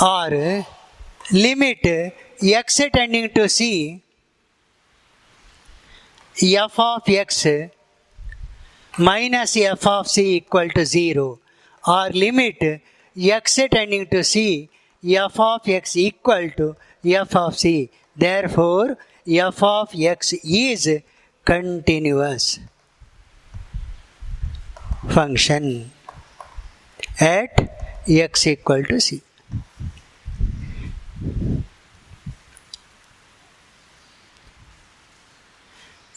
or limit x tending to c f of x minus f of c equal to 0, or limit x tending to c f of x equal to f of c. Therefore, f of x is continuous function at x equal to c.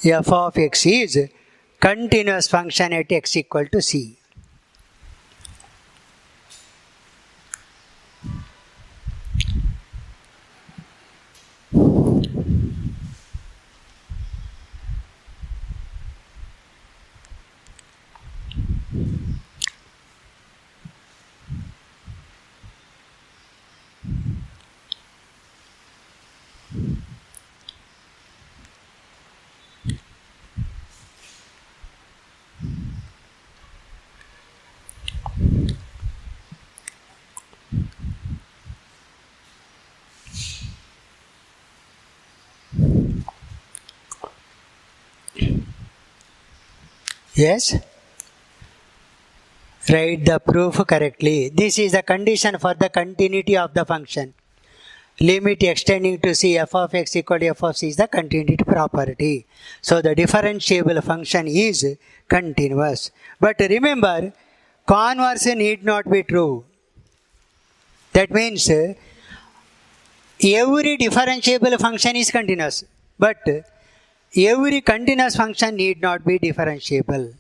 F of x is continuous function at x equal to c. Yes? Write the proof correctly. This is the condition for the continuity of the function. Limit extending to c f of x equal to f of c is the continuity property. So the differentiable function is continuous. But remember, converse need not be true. That means every differentiable function is continuous, but every continuous function need not be differentiable.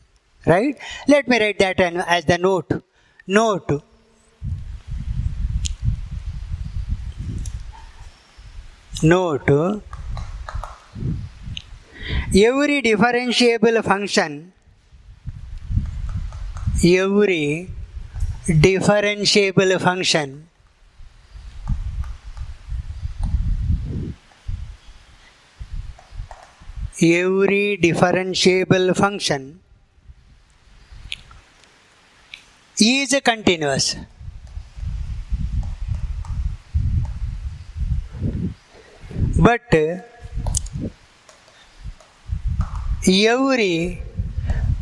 Right? Let me write that as the note. Note. Note. Every differentiable function, every differentiable function is continuous. But every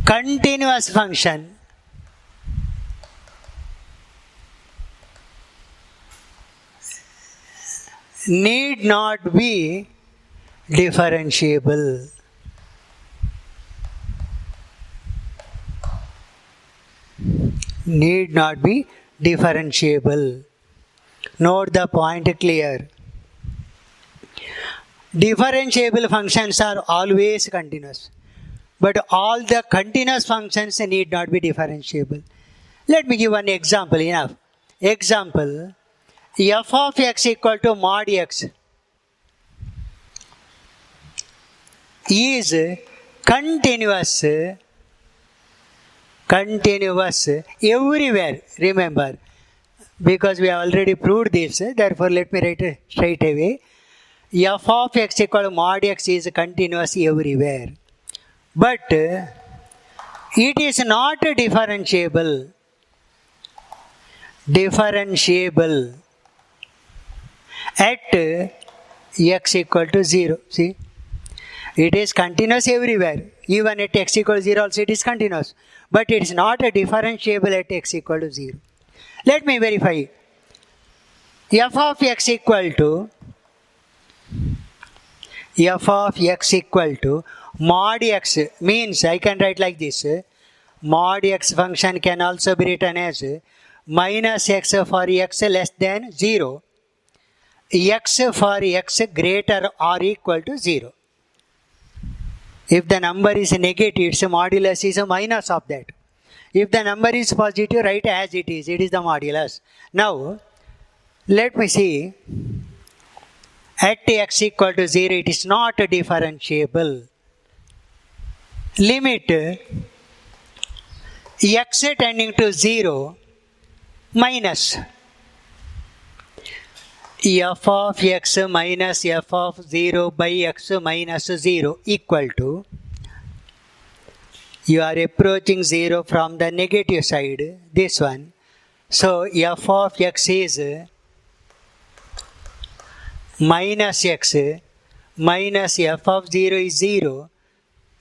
continuous function need not be differentiable. Need not be differentiable. Note the point clear. Differentiable functions are always continuous, but all the continuous functions need not be differentiable. Let me give one example. Enough. Example: f of x equal to mod x is continuous everywhere. Remember, because we have already proved this, therefore let me write it straight away. F of x equal to mod x is continuous everywhere, but it is not differentiable at x equal to 0. See, it is continuous everywhere. Even at x equal to 0 also it is continuous, but it is not differentiable at x equal to 0. Let me verify. F of x equal to mod x means I can write like this. Mod x function can also be written as minus x for x less than 0, x for x greater or equal to 0. If the number is negative, its modulus is a minus of that. If the number is positive, write as it is the modulus. Now, let me see. At x equal to 0, it is not differentiable. Limit x tending to 0 minus f of x minus f of 0 by x minus 0 equal to, you are approaching 0 from the negative side, this one. So f of x is minus x minus f of 0 is 0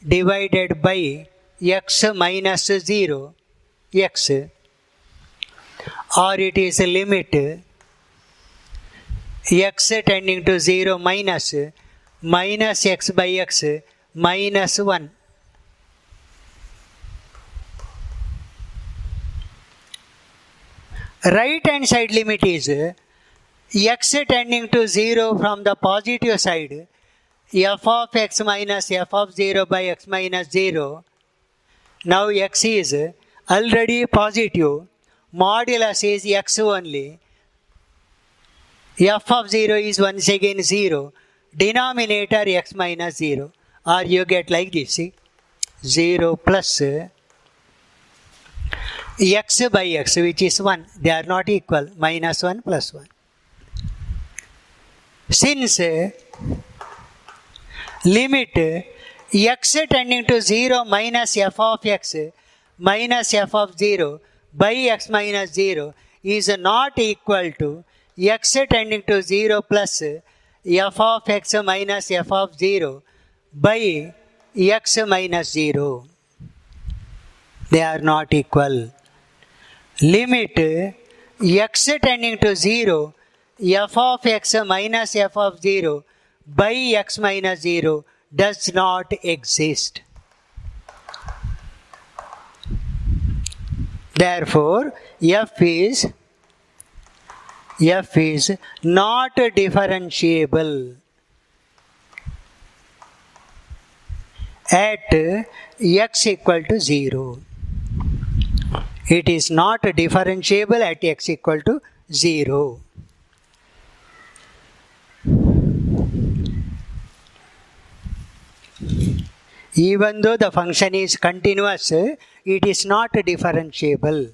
divided by x minus 0 x, or it is a limit x tending to 0 minus x by x minus 1. Right hand side limit is x tending to 0 from the positive side, f of x minus f of 0 by x minus 0. Now x is already positive, modulus is x only, f of 0 is once again 0, denominator x minus 0, or you get like this, see? 0 plus x by x, which is 1, they are not equal, minus 1 plus 1. Since limit x tending to 0 minus f of x minus f of 0 by x minus 0 is not equal to x tending to 0 plus f of x minus f of 0 by x minus 0. They are not equal. Limit x tending to 0 f of x minus f of 0 by x minus 0 does not exist. Therefore, f is not differentiable at x equal to 0. It is not differentiable at x equal to 0. Even though the function is continuous, it is not differentiable.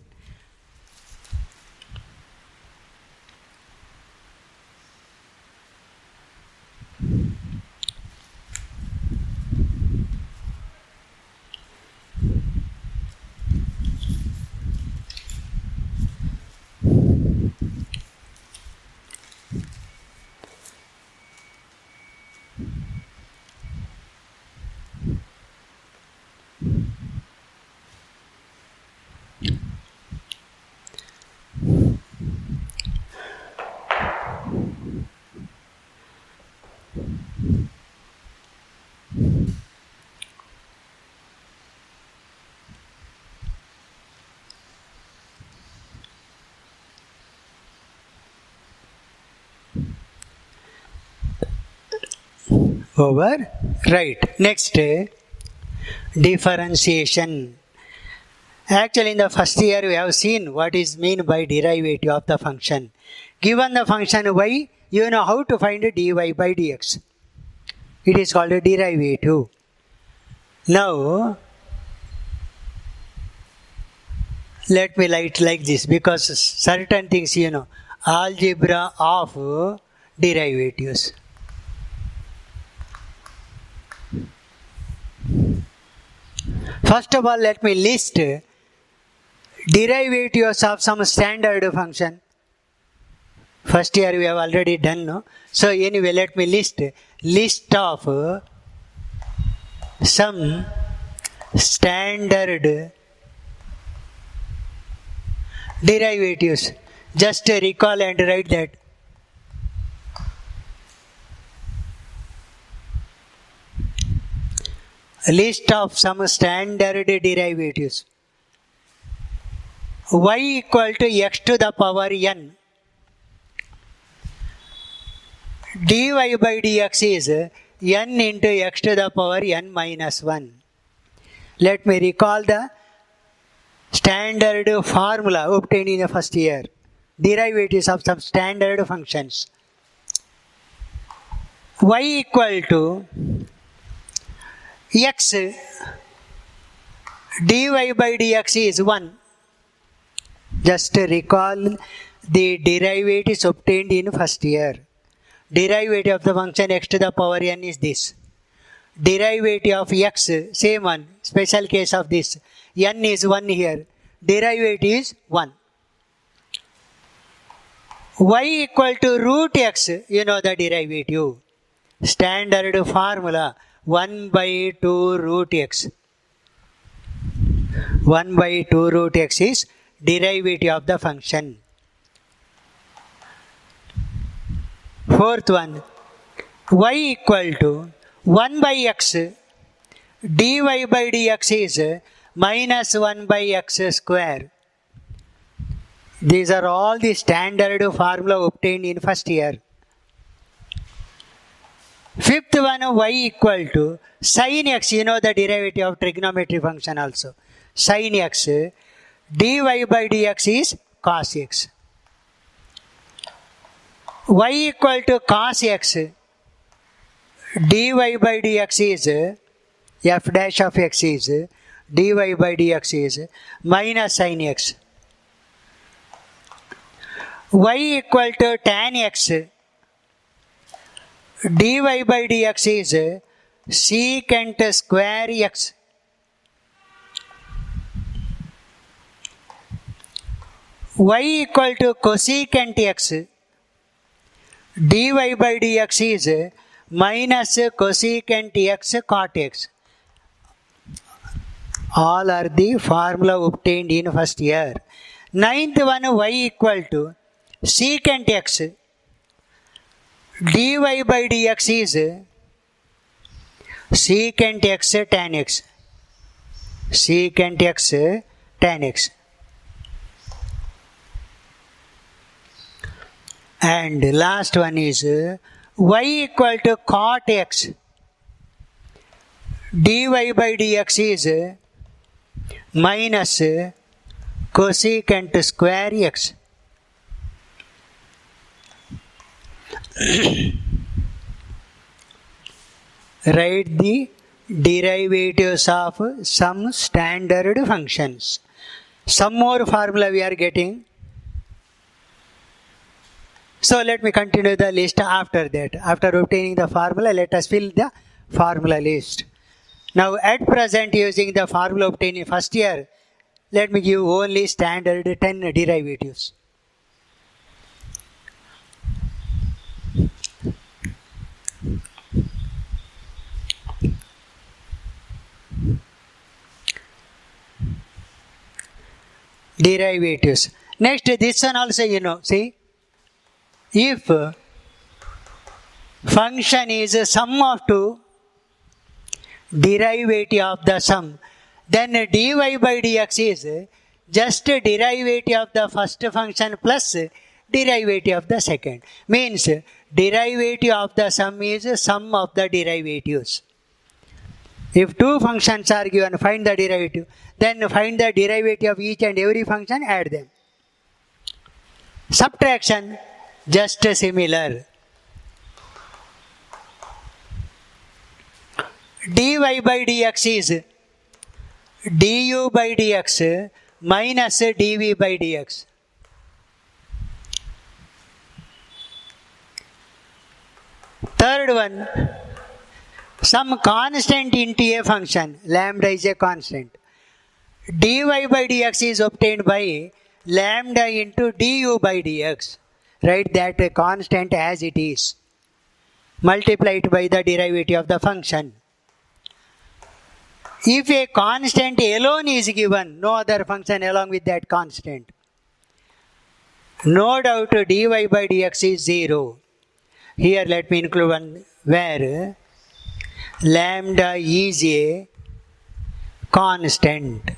Over. Right. Next, differentiation. Actually, in the first year, we have seen what is meant by derivative of the function. Given the function y, you know how to find dy by dx. It is called a derivative. Now, let me write like this, because certain things, you know, algebra of derivatives. First of all, let me list derivatives of some standard function. First year we have already done, no? So anyway, let me list of some standard derivatives. Just recall and write that. A list of some standard derivatives. Y equal to x to the power n. Dy by dx is n into x to the power n minus 1. Let me recall the standard formula obtained in the first year. Derivatives of some standard functions. Y equal to x dy by dx is 1. Just recall the derivatives obtained in first year. Derivative of the function x to the power n is this. Derivative of x, same one, special case of this. N is 1 here. Derivative is 1. y equal to root x, you know the derivative. Standard formula 1 by 2 root x. 1 by 2 root x is derivative of the function. Fourth one, y equal to 1 by x, dy by dx is minus 1 by x square. These are all the standard formula obtained in first year. Fifth one, y equal to sin x, you know the derivative of trigonometry function also. Sin x, dy by dx is cos x. Y equal to cos x, dy by dx is f dash of x is dy by dx is minus sin x. Y equal to tan x, dy by dx is secant square x. Y equal to cosecant x, dy by dx is minus cosecant x cot x. All are the formula obtained in first year. Ninth one, y equal to secant x, dy by dx is secant x tan x. Secant x tan x. And last one is y equal to cot x, dy by dx is minus cosecant square x. Write the derivatives of some standard functions. Some more formula we are getting. So let me continue the list after that. After obtaining the formula, let us fill the formula list. Now at present, using the formula obtained in first year, let me give only standard 10 derivatives. Derivatives. Next, this one also you know, see. If function is a sum of two derivative of the sum, then dy by dx is just derivative of the first function plus derivative of the second. Means derivative of the sum is sum of the derivatives. If two functions are given, find the derivative. Then find the derivative of each and every function, add them. Subtraction, just similar. Dy by dx is du by dx minus dv by dx. Third one, some constant into a function, lambda is a constant. Dy by dx is obtained by lambda into du by dx. Write that a constant as it is. Multiply it by the derivative of the function. If a constant alone is given, no other function along with that constant, no doubt dy by dx is 0. Here let me include one where lambda is a constant.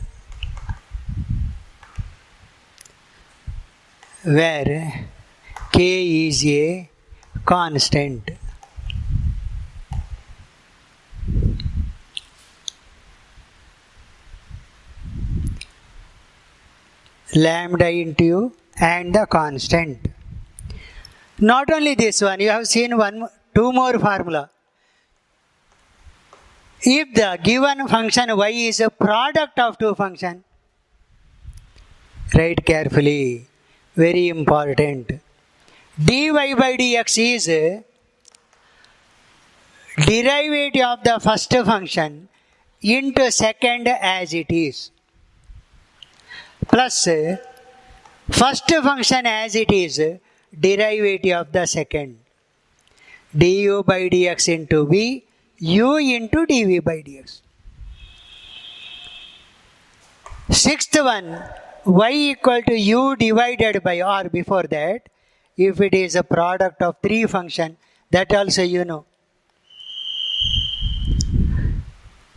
Where k is a constant. Lambda into and the constant. Not only this one, you have seen two more formula. If the given function y is a product of two functions, write carefully, very important. Dy by dx is derivative of the first function into second as it is, plus first function as it is derivative of the second. du by dx into v, u into dv by dx. Sixth one, y equal to u divided by, or before that, if it is a product of three function, that also you know.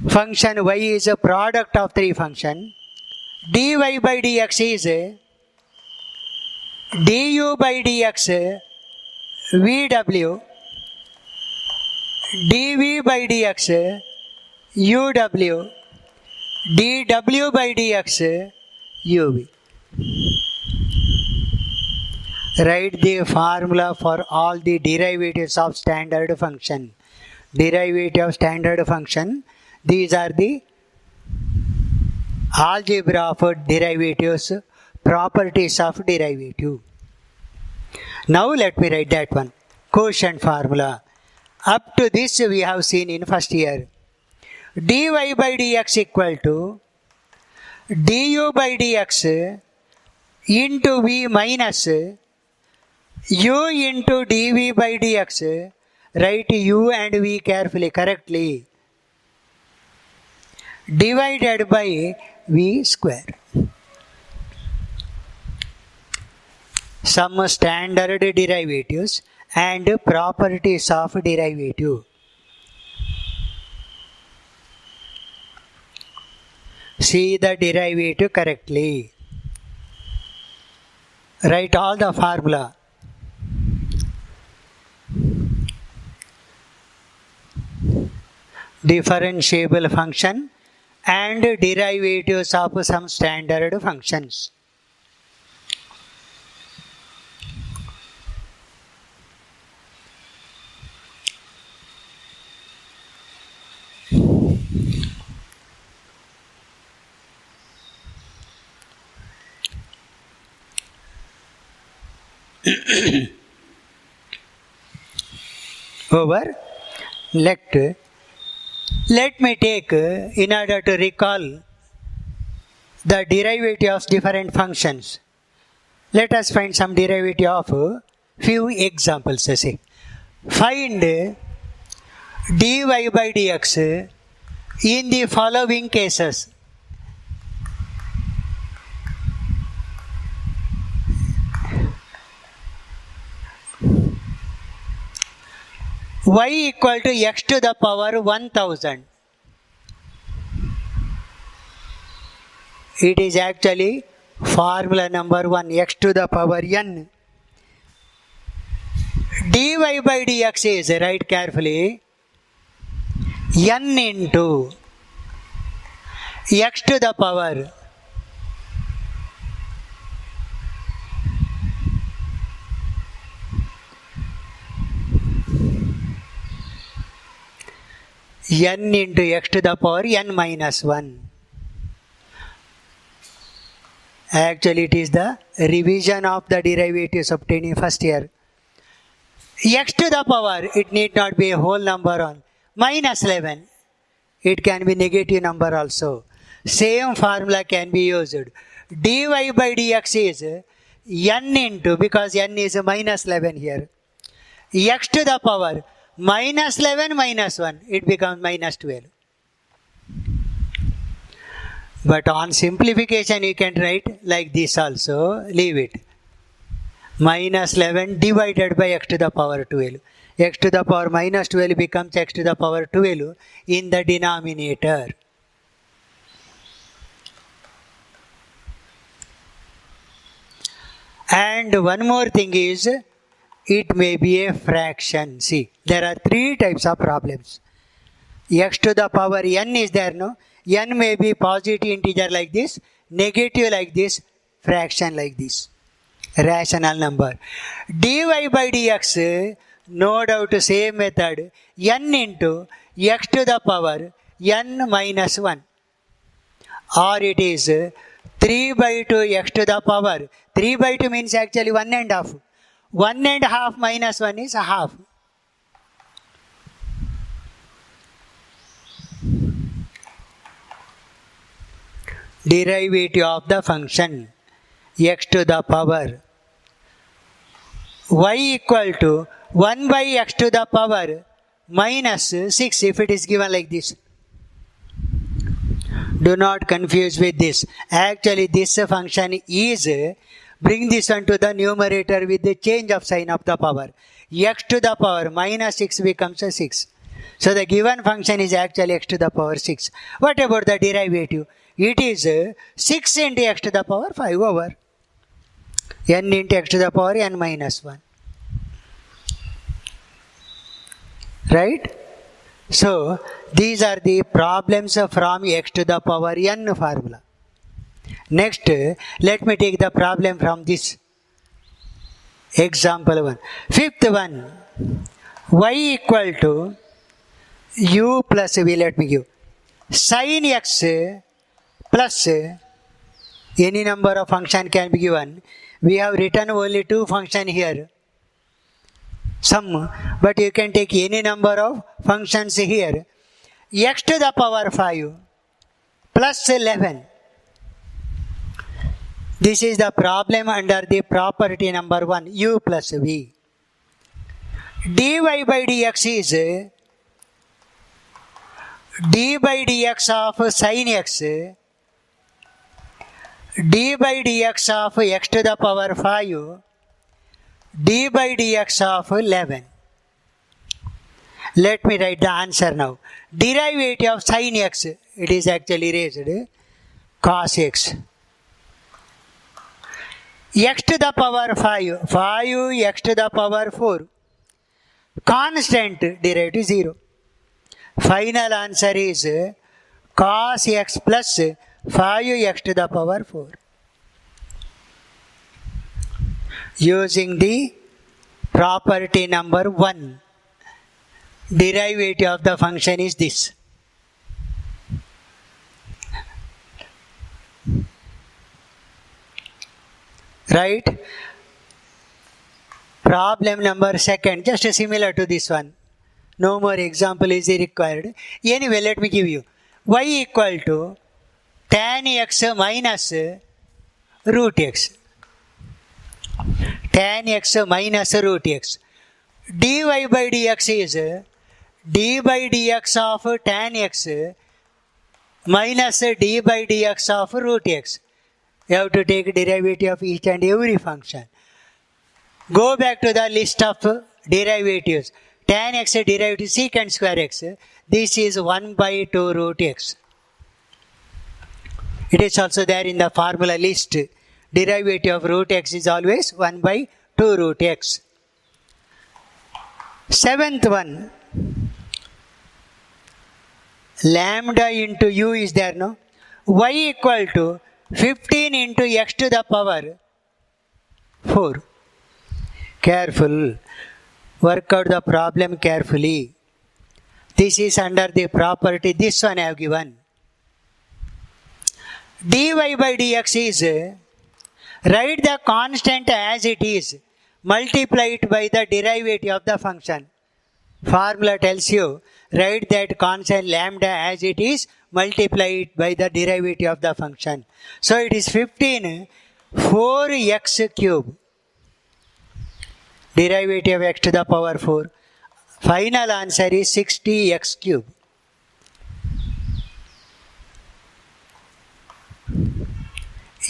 Function y is a product of three function. dy by dx is du by dx vw, dv by dx uw, dw by dx uv. Write the formula for all the derivatives of standard function. Derivative of standard function, these are the algebra of derivatives, properties of derivative. Now let me write that one. Quotient formula. Up to this we have seen in first year. dy by dx equal to du by dx into v minus u into dv by dx. Write u and v carefully, correctly. Divided by v square. Some standard derivatives and properties of derivative. See the derivative correctly. Write all the formula. Differentiable function and derivatives of some standard functions. Over. Let me take, in order to recall the derivative of different functions, let us find some derivative of few examples. Say, find dy by dx in the following cases. Y equal to x to the power 1000. It is actually formula number 1, x to the power n. dy by dx is, write carefully, n into x to the power n into x to the power n minus 1. Actually, it is the revision of the derivatives obtained in first year. X to the power, it need not be a whole number on minus 11. It can be negative number also. Same formula can be used. dy by dx is n into, because n is minus 11 here, x to the power minus 11 minus 1, it becomes minus 12. But on simplification you can write like this also, leave it. Minus 11 divided by x to the power 12. X to the power minus 12 becomes x to the power 12 in the denominator. And one more thing is, it may be a fraction. See, there are three types of problems. X to the power n is there, no? N may be positive integer like this, negative like this, fraction like this. Rational number. Dy by dx, no doubt same method, n into x to the power n minus 1. Or it is 3 by 2 x to the power. 3 by 2 means actually 1 and half. 1 and half minus 1 is half. Derivative of the function x to the power y equal to 1 by x to the power minus 6 if it is given like this. Do not confuse with this. Actually, this function is bring this one to the numerator with the change of sign of the power. X to the power minus 6 becomes a 6. So the given function is actually x to the power 6. What about the derivative? It is 6 into x to the power 5 over n into x to the power n minus 1. Right? So, these are the problems from x to the power n formula. Next, let me take the problem from this example 1. Fifth one, y equal to u plus v, let me give, sin x plus any number of function can be given. We have written only two function here. Sum, but you can take any number of functions here. X to the power 5 plus 11. This is the problem under the property number 1, u plus v. dy by dx is d by dx of sin x, d by dx of x to the power 5, d by dx of 11. Let me write the answer now. Derivative of sin x, it is actually raised cos x. X to the power 5, 5 x to the power 4. Constant derivative 0. Final answer is cos x plus 5 x to the power 4. Using the property number 1, derivative of the function is this. Right? Problem number 2, just similar to this one. No more example is required. Anyway, let me give you. Y equal to tan x minus root x. Tan x minus root x. Dy by dx is d by dx of tan x minus d by dx of root x. You have to take derivative of each and every function. Go back to the list of derivatives. Tan x derivative secant square x. This is 1 by 2 root x. It is also there in the formula list. Derivative of root x is always 1 by 2 root x. 7th one, lambda into u is there, no? Y equal to 15 into x to the power 4. Careful. Work out the problem carefully. This is under the property, this one I have given. Dy by dx is, write the constant as it is, multiply it by the derivative of the function. Formula tells you, write that constant lambda as it is, multiply it by the derivative of the function. So it is 15 4x cube. Derivative of x to the power 4. Final answer is 60x cube.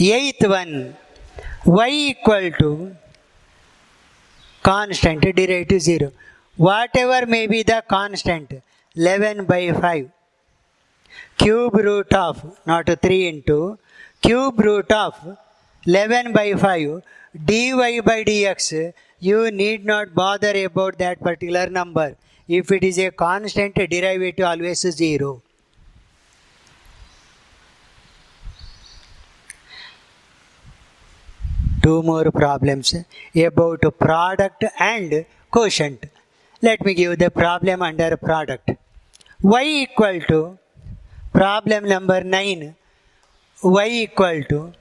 Eighth one, y equal to constant derivative 0. Whatever may be the constant, 11 by 5. Cube root of, not 3 into, cube root of 11 by 5 dy by dx. You need not bother about that particular number. If it is a constant, derivative always 0. Two more problems about product and quotient. Let me give the problem under product. Y equal to, problem number 9, y equal to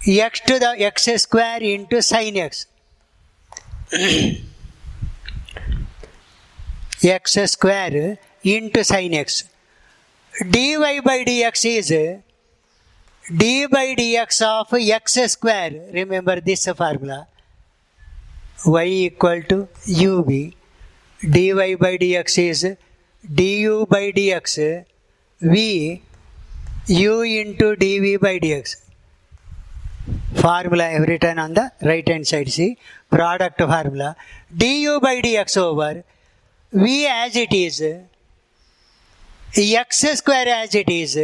x to the x square into sin x. X square into sin x. Dy by dx is d by dx of x square. Remember this formula. y equal to ub, dy by dx is du by dx v u into dv by dx. Formula I have written on the right hand side, see, product formula, du by dx over v as it is, x square as it is,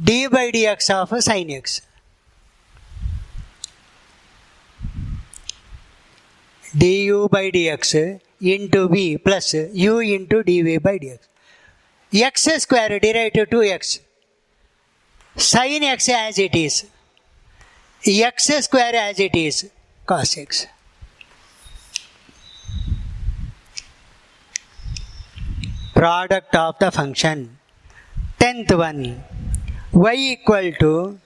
d by dx of sin x. Du by dx into v plus u into dv by dx. X square derived to 2x. Sin x as it is. X square as it is. Cos x. Product of the function. 10th one. Y equal to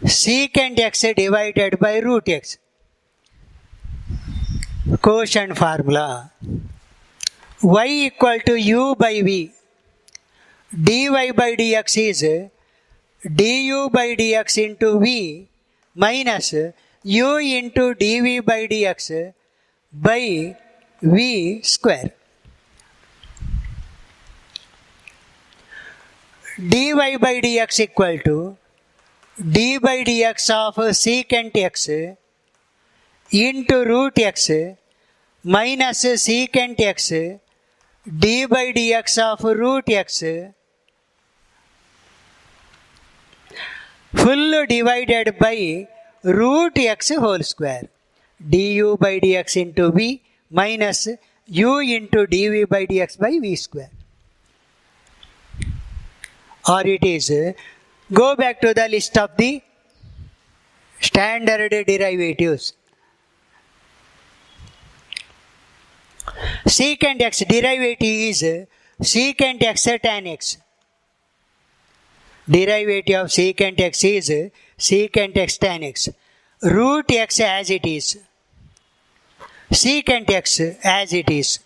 secant x divided by root x. Quotient formula. Y equal to u by v. dy by dx is du by dx into v minus u into dv by dx by v square. dy by dx equal to d by dx of secant x into root x minus secant x d by dx of root x full divided by root x whole square. Du by dx into v minus u into dv by dx by v square. Or it is, go back to the list of the standard derivatives. Secant x derivative is secant x tan x. Derivative of secant x is secant x tan x. Root x as it is. Secant x as it is.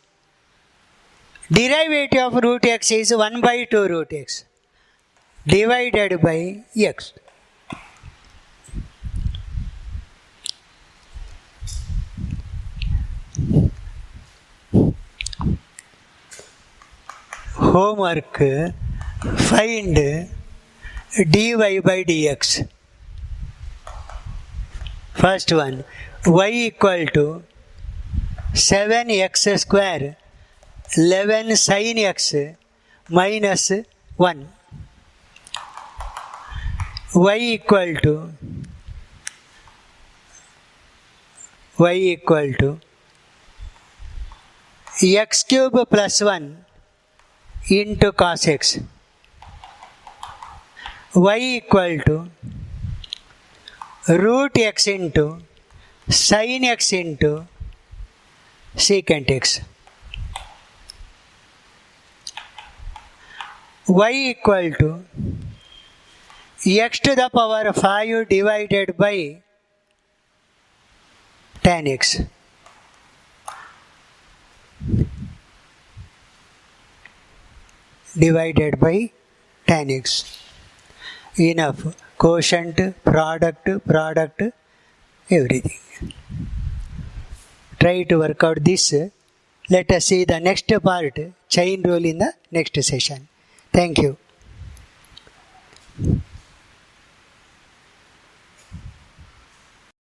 Derivative of root x is 1 by 2 root x divided by x. Homework, find dy by dx. First one, y equal to 7x square 11 sin x minus 1. Y equal to x cube plus 1 into cos x. Y equal to root x into sin x into secant x. Y equal to x to the power 5 divided by tan x. Divided by tan x. Enough. Quotient, product, everything. Try to work out this. Let us see the next part, chain rule, in the next session. Thank you.